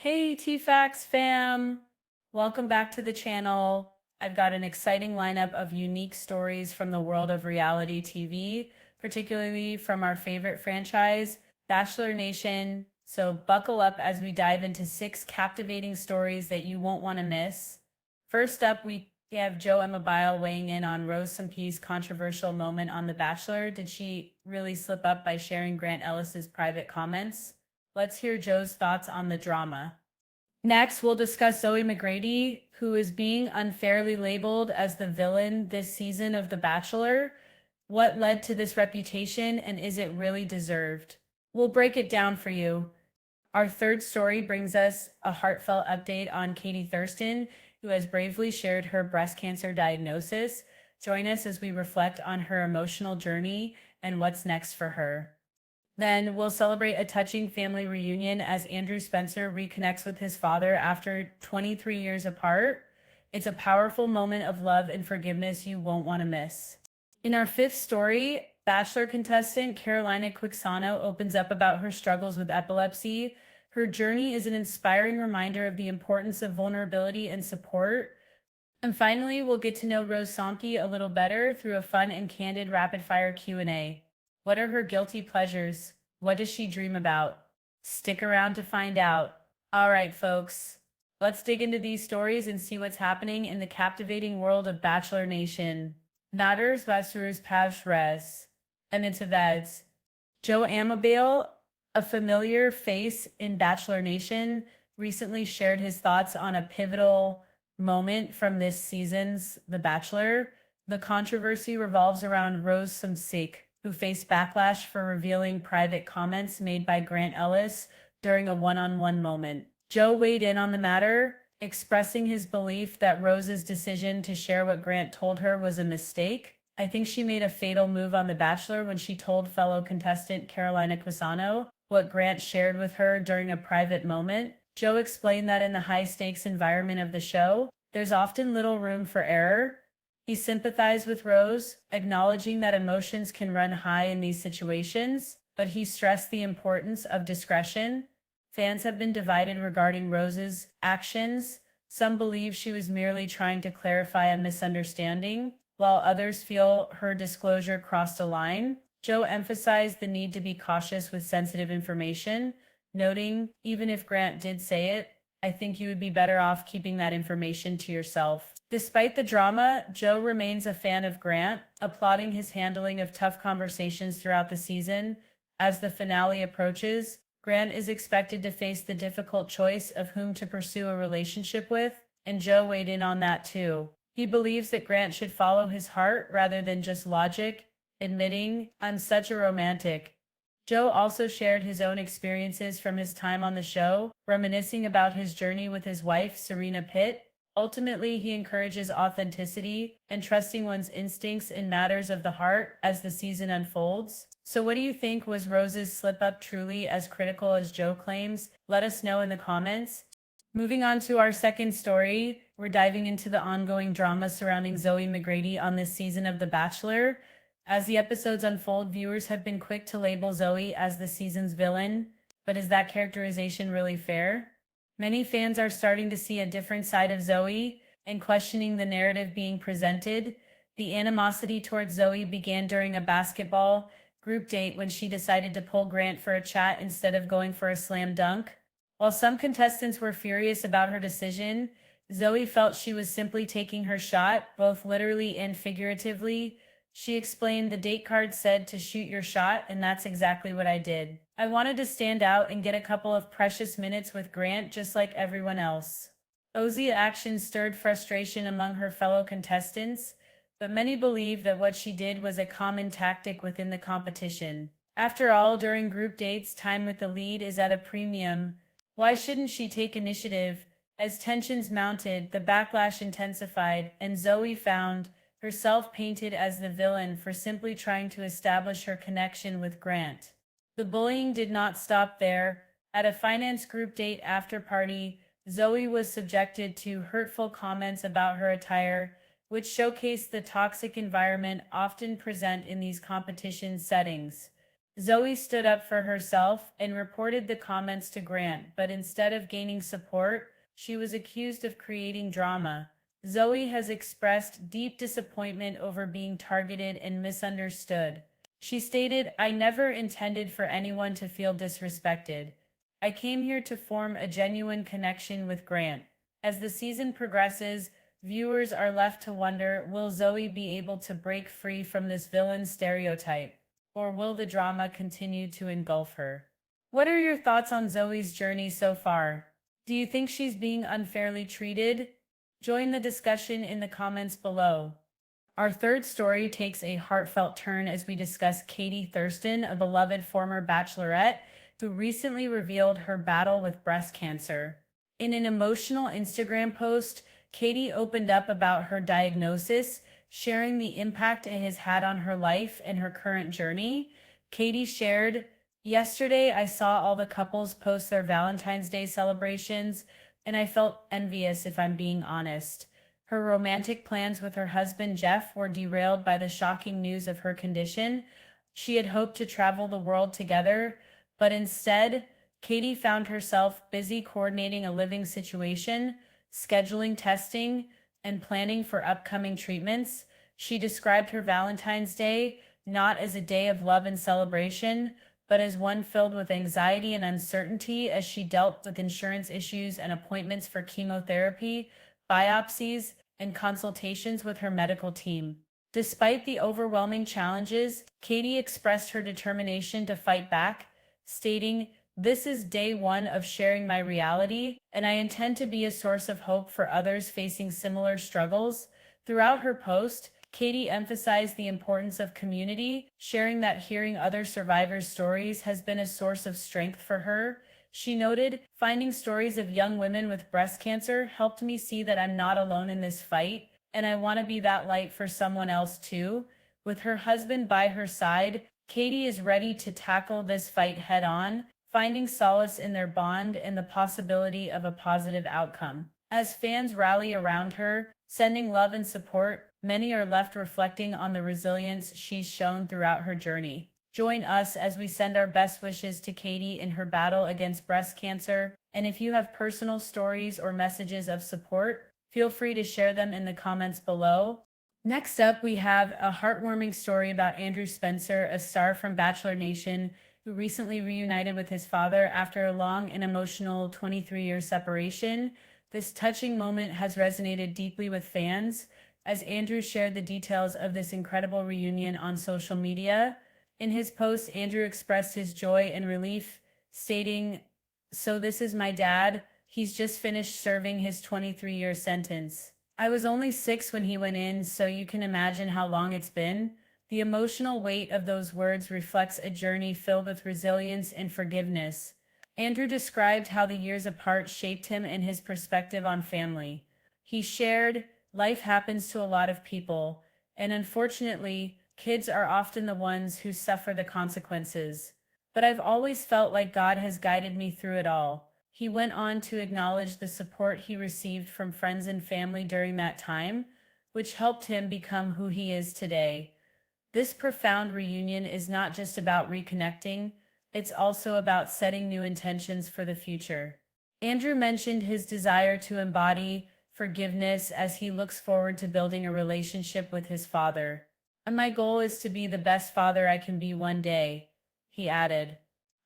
Hey, TFAX fam! Welcome back to the channel. I've got an exciting lineup of unique stories from the world of reality TV, particularly from our favorite franchise, Bachelor Nation. So buckle up as we dive into six captivating stories that you won't want to miss. First up, we have Joe Bile weighing in on Rose Sampee's controversial moment on The Bachelor. Did she really slip up by sharing Grant Ellis's private comments? Let's hear Joe's thoughts on the drama. Next, we'll discuss Zoe McGrady, who is being unfairly labeled as the villain this season of The Bachelor. What led to this reputation, and is it really deserved? We'll break it down for you. Our third story brings us a heartfelt update on Katie Thurston, who has bravely shared her breast cancer diagnosis. Join us as we reflect on her emotional journey and what's next for her. Then we'll celebrate a touching family reunion as Andrew Spencer reconnects with his father after 23 years apart. It's a powerful moment of love and forgiveness you won't want to miss. In our fifth story, Bachelor contestant Carolina Quixano opens up about her struggles with epilepsy. Her journey is an inspiring reminder of the importance of vulnerability and support. And finally, we'll get to know Rose Samke a little better through a fun and candid rapid-fire Q&A. What are her guilty pleasures? What does she dream about? Stick around to find out. All right, folks, let's dig into these stories and see what's happening in the captivating world of Bachelor Nation. Natters Vasurs Pavres. And it's Veds. Joe Amabile, a familiar face in Bachelor Nation, recently shared his thoughts on a pivotal moment from this season's The Bachelor. The controversy revolves around Rose Samsik, who faced backlash for revealing private comments made by Grant Ellis during a one-on-one moment. Joe weighed in on the matter, expressing his belief that Rose's decision to share what Grant told her was a mistake. I think she made a fatal move on The Bachelor when she told fellow contestant Carolina Quisano what Grant shared with her during a private moment. Joe explained that in the high-stakes environment of the show, there's often little room for error. He sympathized with Rose, acknowledging that emotions can run high in these situations, but he stressed the importance of discretion. Fans have been divided regarding Rose's actions. Some believe she was merely trying to clarify a misunderstanding, while others feel her disclosure crossed a line. Joe emphasized the need to be cautious with sensitive information, noting, even if Grant did say it, I think you would be better off keeping that information to yourself. Despite the drama, Joe remains a fan of Grant, applauding his handling of tough conversations throughout the season. As the finale approaches, Grant is expected to face the difficult choice of whom to pursue a relationship with, and Joe weighed in on that too. He believes that Grant should follow his heart rather than just logic, admitting, I'm such a romantic. Joe also shared his own experiences from his time on the show, reminiscing about his journey with his wife, Serena Pitt. Ultimately, he encourages authenticity and trusting one's instincts in matters of the heart as the season unfolds. So what do you think? Was Rose's slip-up truly as critical as Joe claims? Let us know in the comments. Moving on to our second story, we're diving into the ongoing drama surrounding Zoe McGrady on this season of The Bachelor. As the episodes unfold, viewers have been quick to label Zoe as the season's villain, but is that characterization really fair? Many fans are starting to see a different side of Zoe and questioning the narrative being presented. The animosity towards Zoe began during a basketball group date when she decided to pull Grant for a chat instead of going for a slam dunk. While some contestants were furious about her decision, Zoe felt she was simply taking her shot, both literally and figuratively. She explained, the date card said to shoot your shot, and that's exactly what I did. I wanted to stand out and get a couple of precious minutes with Grant just like everyone else. Ozzy's actions stirred frustration among her fellow contestants, but many believe that what she did was a common tactic within the competition. After all, during group dates, time with the lead is at a premium. Why shouldn't she take initiative? As tensions mounted, the backlash intensified, and Zoe found herself painted as the villain for simply trying to establish her connection with Grant. The bullying did not stop there. At a finance group date after party, Zoe was subjected to hurtful comments about her attire, which showcased the toxic environment often present in these competition settings. Zoe stood up for herself and reported the comments to Grant, but instead of gaining support, she was accused of creating drama. Zoe has expressed deep disappointment over being targeted and misunderstood. She stated, "I never intended for anyone to feel disrespected. I came here to form a genuine connection with Grant." As the season progresses, viewers are left to wonder, will Zoe be able to break free from this villain stereotype? Or will the drama continue to engulf her? What are your thoughts on Zoe's journey so far? Do you think she's being unfairly treated? Join the discussion in the comments below. Our third story takes a heartfelt turn as we discuss Katie Thurston, a beloved former bachelorette who recently revealed her battle with breast cancer. In an emotional Instagram post, Katie opened up about her diagnosis, sharing the impact it has had on her life and her current journey. Katie shared, "Yesterday, I saw all the couples post their Valentine's Day celebrations, and I felt envious if I'm being honest. Her romantic plans with her husband Jeff were derailed by the shocking news of her condition. She had hoped to travel the world together, but instead, Katie found herself busy coordinating a living situation, scheduling testing, and planning for upcoming treatments. She described her Valentine's Day not as a day of love and celebration, but as one filled with anxiety and uncertainty as she dealt with insurance issues and appointments for chemotherapy, biopsies, and consultations with her medical team. Despite the overwhelming challenges, Katie expressed her determination to fight back, stating, "This is day one of sharing my reality, and I intend to be a source of hope for others facing similar struggles." Throughout her post, Katie emphasized the importance of community, sharing that hearing other survivors' stories has been a source of strength for her. She noted, "Finding stories of young women with breast cancer helped me see that I'm not alone in this fight, and I want to be that light for someone else too." With her husband by her side, Katie is ready to tackle this fight head on, finding solace in their bond and the possibility of a positive outcome. As fans rally around her, sending love and support, many are left reflecting on the resilience she's shown throughout her journey. Join us as we send our best wishes to Katie in her battle against breast cancer. And if you have personal stories or messages of support, feel free to share them in the comments below. Next up, we have a heartwarming story about Andrew Spencer, a star from Bachelor Nation, who recently reunited with his father after a long and emotional 23-year separation. This touching moment has resonated deeply with fans, as Andrew shared the details of this incredible reunion on social media. In his post, Andrew expressed his joy and relief, stating, "So this is my dad. He's just finished serving his 23-year sentence. I was only 6 when he went in, so you can imagine how long it's been." The emotional weight of those words reflects a journey filled with resilience and forgiveness. Andrew described how the years apart shaped him and his perspective on family. He shared, "Life happens to a lot of people, and unfortunately, kids are often the ones who suffer the consequences. But I've always felt like God has guided me through it all." He went on to acknowledge the support he received from friends and family during that time, which helped him become who he is today. This profound reunion is not just about reconnecting, it's also about setting new intentions for the future. Andrew mentioned his desire to embody forgiveness as he looks forward to building a relationship with his father. "And my goal is to be the best father I can be one day," he added.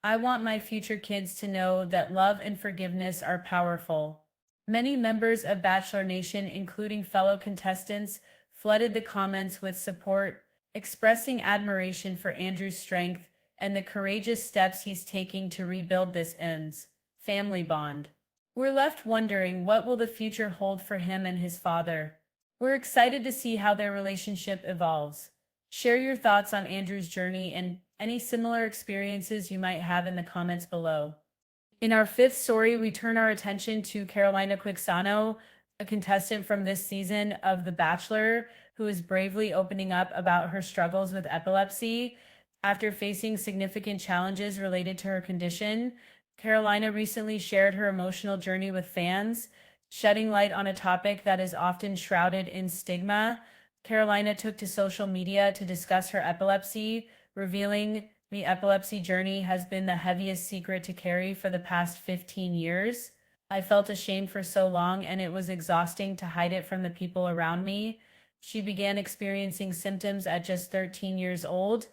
"I want my future kids to know that love and forgiveness are powerful." Many members of Bachelor Nation, including fellow contestants, flooded the comments with support, expressing admiration for Andrew's strength and the courageous steps he's taking to rebuild this ends family bond. We're left wondering, what will the future hold for him and his father? We're excited to see how their relationship evolves. Share your thoughts on Andrew's journey and any similar experiences you might have in the comments below. In our fifth story, we turn our attention to Carolina Quixano, a contestant from this season of The Bachelor, who is bravely opening up about her struggles with epilepsy. After facing significant challenges related to her condition, Carolina recently shared her emotional journey with fans, shedding light on a topic that is often shrouded in stigma. Carolina took to social media to discuss her epilepsy, revealing, My epilepsy journey has been the heaviest secret to carry for the past 15 years. I felt ashamed for so long, and it was exhausting to hide it from the people around me. She began experiencing symptoms at just 13 years old,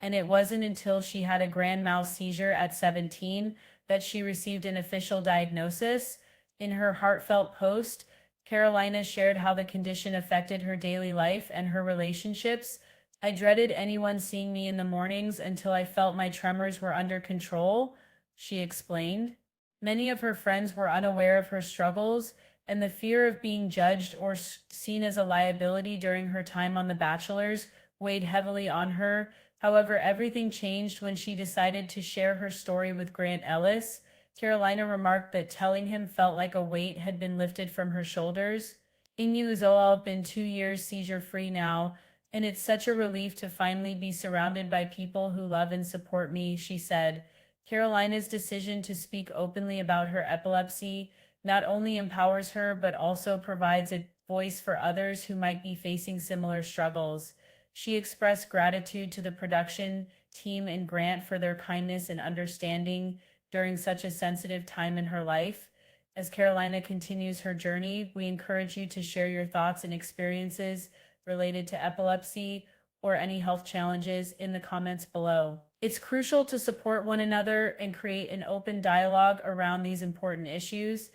and it wasn't until she had a grand mal seizure at 17 that she received an official diagnosis. In her heartfelt post, Carolina shared how the condition affected her daily life and her relationships. I dreaded anyone seeing me in the mornings until I felt my tremors were under control, she explained. Many of her friends were unaware of her struggles, and the fear of being judged or seen as a liability during her time on The Bachelors weighed heavily on her. However, everything changed when she decided to share her story with Grant Ellis. Carolina remarked that telling him felt like a weight had been lifted from her shoulders. I've been 2 years seizure free now, and it's such a relief to finally be surrounded by people who love and support me, she said. Carolina's decision to speak openly about her epilepsy not only empowers her, but also provides a voice for others who might be facing similar struggles. She expressed gratitude to the production team and Grant for their kindness and understanding during such a sensitive time in her life. As Carolina continues her journey, we encourage you to share your thoughts and experiences related to epilepsy or any health challenges in the comments below. It's crucial to support one another and create an open dialogue around these important issues.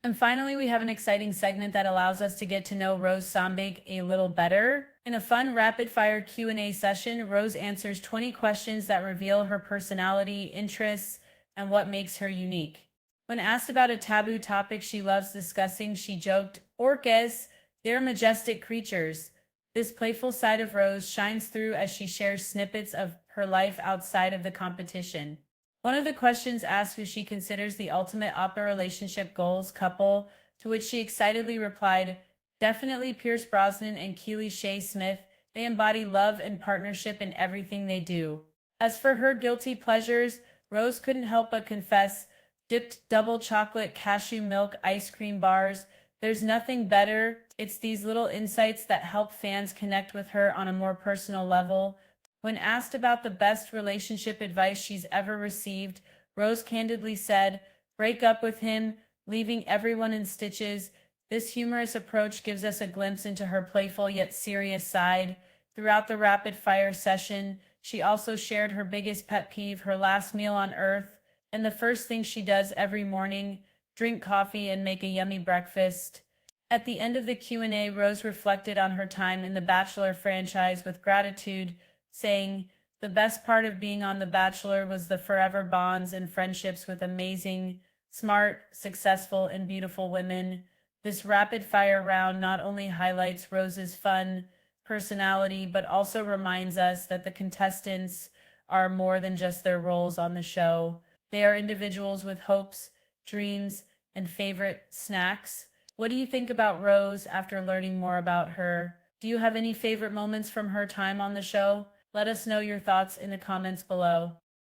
And finally, we have an exciting segment that allows us to get to know Rose Sambig a little better. In a fun rapid-fire Q&A session, Rose answers 20 questions that reveal her personality, interests, and what makes her unique. When asked about a taboo topic she loves discussing, she joked, "Orcas, they're majestic creatures." This playful side of Rose shines through as she shares snippets of her life outside of the competition. One of the questions asked if she considers the ultimate opera relationship goals couple, to which she excitedly replied, "Definitely Pierce Brosnan and Keely Shea Smith. They embody love and partnership in everything they do." As for her guilty pleasures, Rose couldn't help but confess, dipped double chocolate cashew milk ice cream bars. There's nothing better. It's these little insights that help fans connect with her on a more personal level. When asked about the best relationship advice she's ever received, Rose candidly said, "Break up with him, leaving everyone in stitches." This humorous approach gives us a glimpse into her playful yet serious side. Throughout the rapid fire session, she also shared her biggest pet peeve, her last meal on earth, and the first thing she does every morning, drink coffee and make a yummy breakfast. At the end of the Q&A, Rose reflected on her time in the Bachelor franchise with gratitude, saying, "The best part of being on The Bachelor was the forever bonds and friendships with amazing, smart, successful, and beautiful women." This rapid fire round not only highlights Rose's fun personality, but also reminds us that the contestants are more than just their roles on the show. They are individuals with hopes, dreams, and favorite snacks. What do you think about Rose after learning more about her? Do you have any favorite moments from her time on the show? Let us know your thoughts in the comments below.